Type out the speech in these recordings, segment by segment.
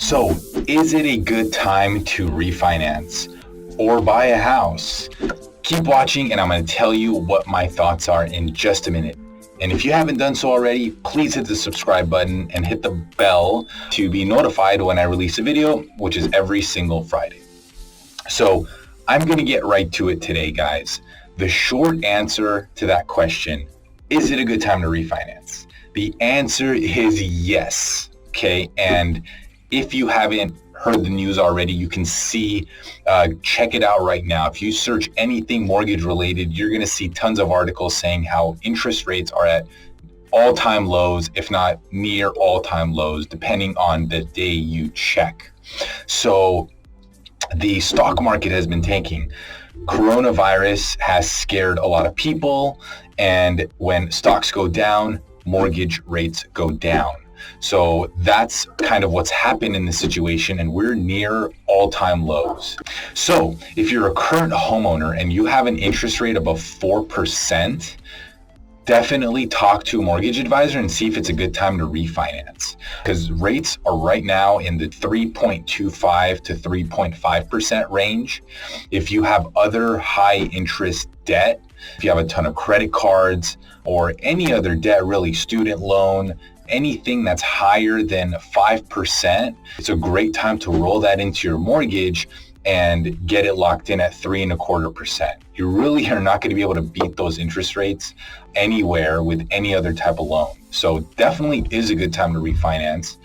So, is it a good time to refinance or buy a house? Keep watching and I'm going to tell you what my thoughts are in just a minute. And if you haven't done so already, please hit the subscribe button and hit the bell to be notified when I release a video, which is every single Friday. So, I'm going to get right to it today, guys. The short answer to that question, is it a good time to refinance? The answer is yes, okay? And if you haven't heard the news already, you can see, check it out right now. If you search anything mortgage related, you're going to see tons of articles saying how interest rates are at all-time lows, if not near all-time lows, depending on the day you check. So the stock market has been tanking. Coronavirus has scared a lot of people, and when stocks go down, mortgage rates go down. So that's kind of what's happened in this situation, and we're near all-time lows. So if you're a current homeowner and you have an interest rate above 4%, definitely talk to a mortgage advisor and see if it's a good time to refinance, because rates are right now in the 3.25 to 3.5% range. If you have other high interest debt, if you have a ton of credit cards or any other debt, really student loan, anything that's higher than 5%, it's a great time to roll that into your mortgage and get it locked in at 3.25%. You really are not going to be able to beat those interest rates anywhere with any other type of loan. So definitely is a good time to refinance.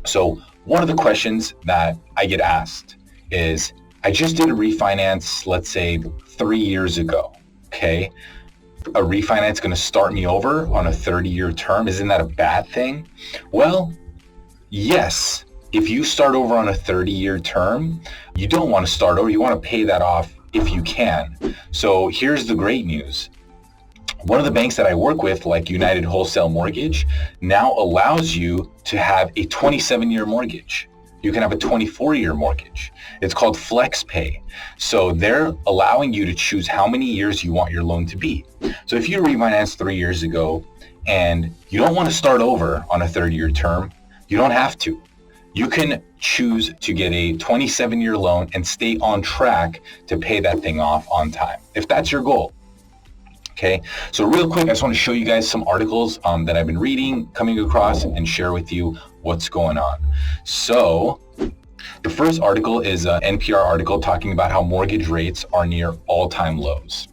So one of the questions that I get asked is, I just did a refinance, let's say 3 years ago, okay? A refinance going to start me over on a 30-year term. Isn't that a bad thing? Well, yes. If you start over on a 30-year term, you don't want to start over. You want to pay that off if you can. So here's the great news. One of the banks that I work with, like United Wholesale Mortgage, now allows you to have a 27-year mortgage. You can have a 24-year mortgage. It's called FlexPay. So they're allowing you to choose how many years you want your loan to be. So if you refinanced 3 years ago and you don't want to start over on a 30-year term, you don't have to. You can choose to get a 27-year loan and stay on track to pay that thing off on time, if that's your goal. Okay, so real quick, I just want to show you guys some articles that I've been reading, coming across, and share with you what's going on. So the first article is an NPR article talking about how mortgage rates are near all-time lows.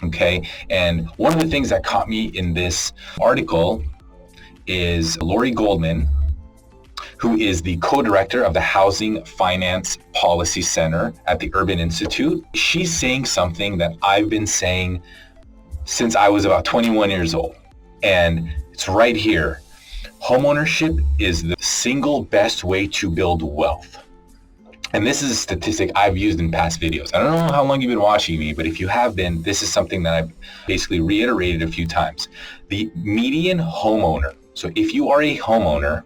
Okay, and one of the things that caught me in this article is Lori Goldman, who is the co-director of the Housing Finance Policy Center at the Urban Institute. She's saying something that I've been saying since I was about 21 years old, and it's right here. Homeownership is the single best way to build wealth. And this is a statistic I've used in past videos. I don't know how long you've been watching me, but if you have been, this is something that I've basically reiterated a few times. The median homeowner, so if you are a homeowner,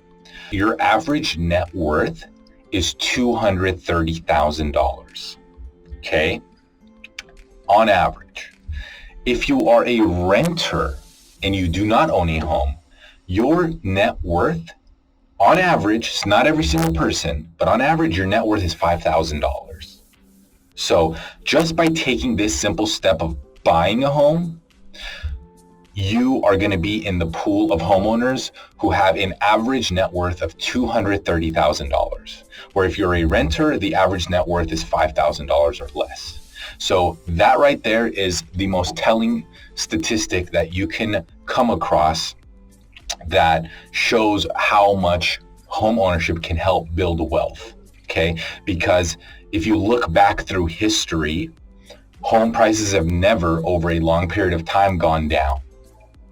your average net worth is $230,000, okay? On average. If you are a renter and you do not own a home, your net worth, on average, it's not every single person, but on average, your net worth is $5,000. So just by taking this simple step of buying a home, you are going to be in the pool of homeowners who have an average net worth of $230,000, where if you're a renter, the average net worth is $5,000 or less. So that right there is the most telling statistic that you can come across that shows how much home ownership can help build wealth, okay? Because if you look back through history, home prices have never over a long period of time gone down.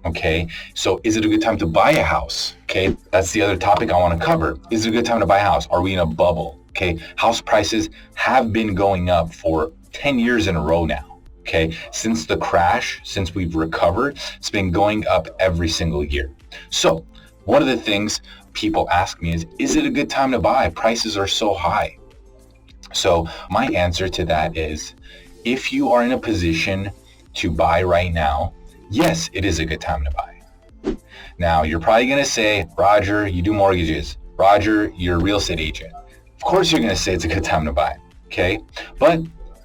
Okay, so is it a good time to buy a house? Okay, that's the other topic I want to cover. Is it a good time to buy a house? Are we in a bubble? Okay, house prices have been going up for 10 years in a row now. Okay, since the crash, since we've recovered, it's been going up every single year. So one of the things people ask me is it a good time to buy? Prices are so high. So my answer to that is, if you are in a position to buy right now, yes, it is a good time to buy. Now, you're probably going to say, Roger, you do mortgages. Roger, you're a real estate agent. Of course you're going to say it's a good time to buy, okay? But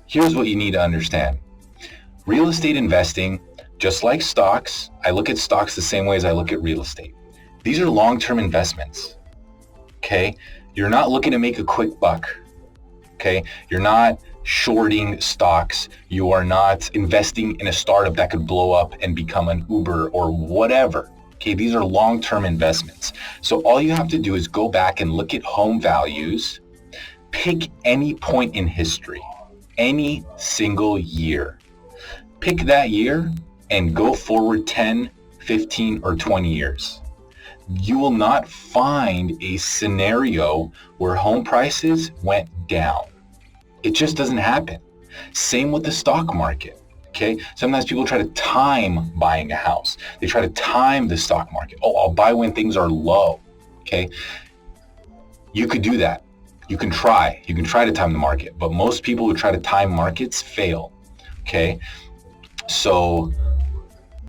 here's what you need to understand. Real estate investing, just like stocks, I look at stocks the same way as I look at real estate. These are long-term investments, okay? You're not looking to make a quick buck, okay? You're not shorting stocks. You are not investing in a startup that could blow up and become an Uber or whatever. Okay, these are long-term investments. So all you have to do is go back and look at home values, pick any point in history, any single year. Pick that year and go forward 10, 15, or 20 years. You will not find a scenario where home prices went down. It just doesn't happen. Same with the stock market. Okay. Sometimes people try to time buying a house. They try to time the stock market. Oh, I'll buy when things are low. Okay. You could do that. You can try to time the market, but most people who try to time markets fail. Okay. So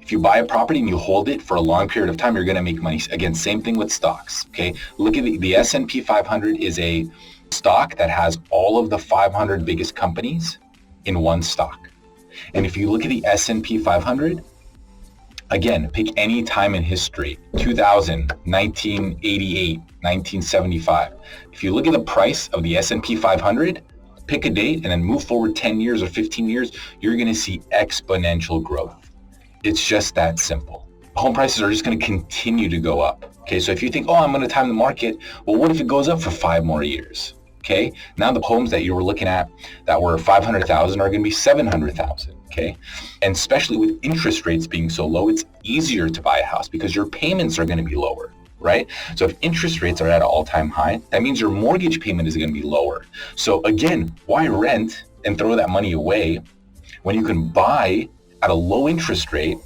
if you buy a property and you hold it for a long period of time, you're going to make money. Again, same thing with stocks. Okay. Look at the S&P 500 is a stock that has all of the 500 biggest companies in one stock. And if you look at the S&P 500, again, pick any time in history, 2000, 1988, 1975. If you look at the price of the S&P 500, pick a date and then move forward 10 years or 15 years, you're going to see exponential growth. It's just that simple. Home prices are just going to continue to go up. Okay, so if you think, oh, I'm going to time the market, well, what if it goes up for 5 more years? Okay, now the homes that you were looking at that were 500,000 are going to be 700,000. Okay, and especially with interest rates being so low, it's easier to buy a house because your payments are going to be lower, right? So if interest rates are at an all-time high, that means your mortgage payment is going to be lower. So again, why rent and throw that money away when you can buy at a low interest rate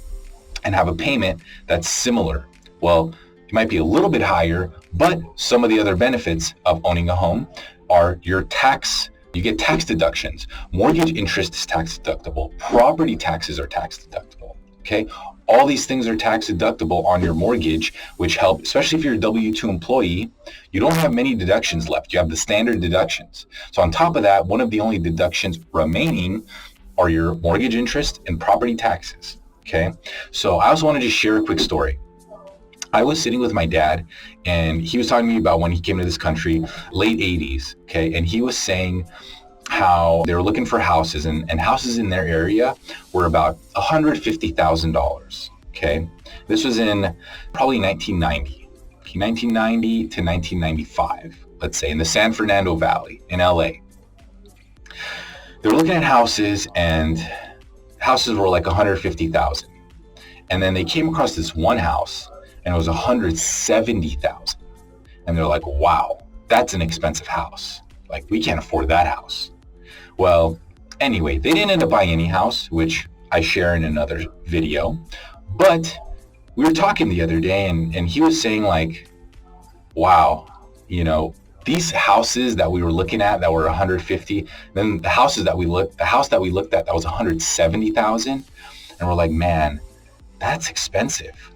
and have a payment that's similar? Well, it might be a little bit higher, but some of the other benefits of owning a home are your tax. You get tax deductions. Mortgage interest is tax deductible. Property taxes are tax deductible. Okay, all these things are tax deductible on your mortgage, which help, especially if you're a W-2 employee. You don't have many deductions left. You have the standard deductions. So on top of that, one of the only deductions remaining are your mortgage interest and property taxes. Okay, so I also wanted to share a quick story. I was sitting with my dad and he was talking to me about when he came to this country, late 80s, okay? And he was saying how they were looking for houses and houses in their area were about $150,000, okay? This was in probably 1990, 1990 to 1995, let's say, in the San Fernando Valley in LA. They were looking at houses and houses were like 150,000. And then they came across this one house and it was 170,000. And they're like, wow, that's an expensive house. Like, we can't afford that house. Well, anyway, they didn't end up buying any house, which I share in another video. But we were talking the other day and he was saying like, wow, you know, these houses that we were looking at that were 150, then the house that we looked at that was 170,000. And we're like, man, that's expensive.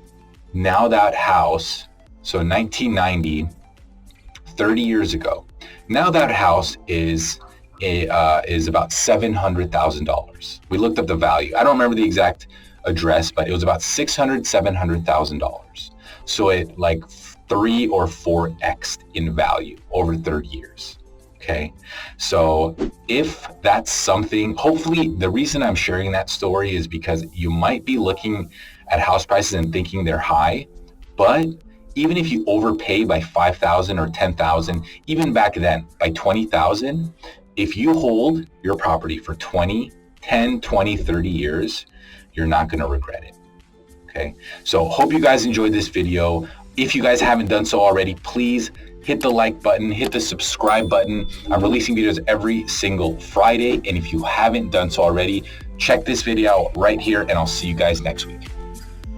Now that house, so 1990, 30 years ago, now that house is about $700,000. We looked up the value. I don't remember the exact address, but it was about $700,000. So it like 3 or 4x in value over 30 years. Okay, so if that's something, hopefully the reason I'm sharing that story is because you might be looking at house prices and thinking they're high, but even if you overpay by 5,000 or 10,000, even back then by 20,000, if you hold your property for 10, 20, 30 years, you're not going to regret it. Okay, so hope you guys enjoyed this video. If you guys haven't done so already, please hit the like button, hit the subscribe button. I'm releasing videos every single Friday. And if you haven't done so already, check this video out right here and I'll see you guys next week.